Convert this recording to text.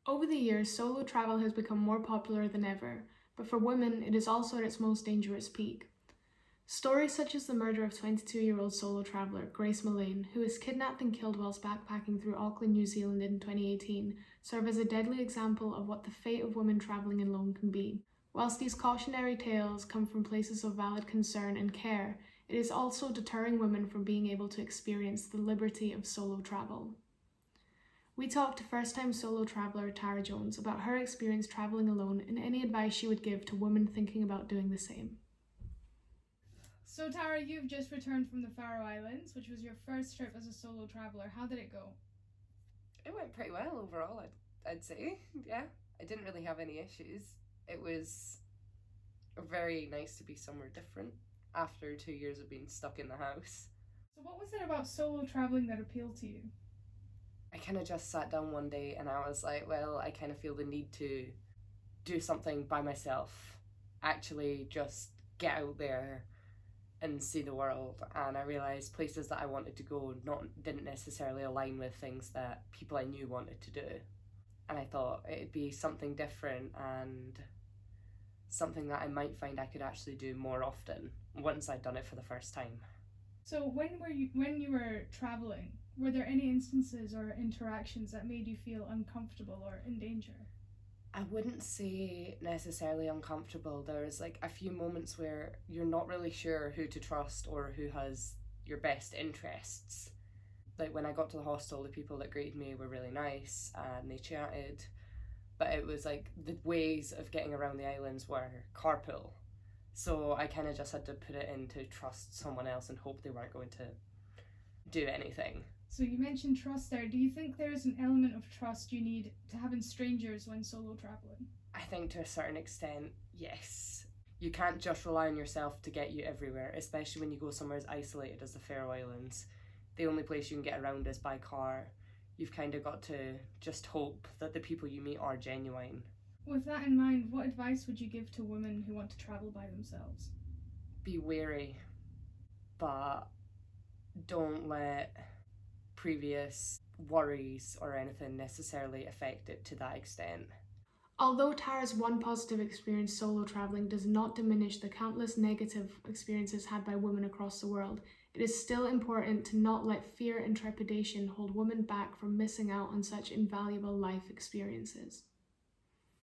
Over the years, solo travel has become more popular than ever, but for women, it is also at its most dangerous peak. Stories such as the murder of 22-year-old solo traveller Grace Mullane, who was kidnapped and killed whilst backpacking through Auckland, New Zealand in 2018, serve as a deadly example of what the fate of women travelling alone can be. Whilst these cautionary tales come from places of valid concern and care, it is also deterring women from being able to experience the liberty of solo travel. We talked to first-time solo traveller Tara Jones about her experience travelling alone and any advice she would give to women thinking about doing the same. So Tara, you've just returned from the Faroe Islands, which was your first trip as a solo traveller. How did it go? It went pretty well overall, I'd say. Yeah, I didn't really have any issues. It was very nice to be somewhere different after 2 years of being stuck in the house. So what was it about solo travelling that appealed to you? I kind of just sat down one day and I was like, well, I kind of feel the need to do something by myself. Actually, just get out there and see the world. And I realised places that I wanted to go didn't necessarily align with things that people I knew wanted to do. And I thought it'd be something different and something that I might find I could actually do more often once I'd done it for the first time. So when you were traveling, were there any instances or interactions that made you feel uncomfortable or in danger? I wouldn't say necessarily uncomfortable. There's like a few moments where you're not really sure who to trust or who has your best interests. Like when I got to the hostel, the people that greeted me were really nice and they chatted, but it was like the ways of getting around the islands were carpool. So I kind of just had to put it in to trust someone else and hope they weren't going to do anything. So you mentioned trust there. Do you think there is an element of trust you need to have in strangers when solo traveling? I think to a certain extent, yes. You can't just rely on yourself to get you everywhere, especially when you go somewhere as isolated as the Faroe Islands. The only place you can get around is by car. You've kind of got to just hope that the people you meet are genuine. With that in mind, what advice would you give to women who want to travel by themselves? Be wary, but don't let previous worries or anything necessarily affect it to that extent. Although Tara's one positive experience solo travelling does not diminish the countless negative experiences had by women across the world, it is still important to not let fear and trepidation hold women back from missing out on such invaluable life experiences.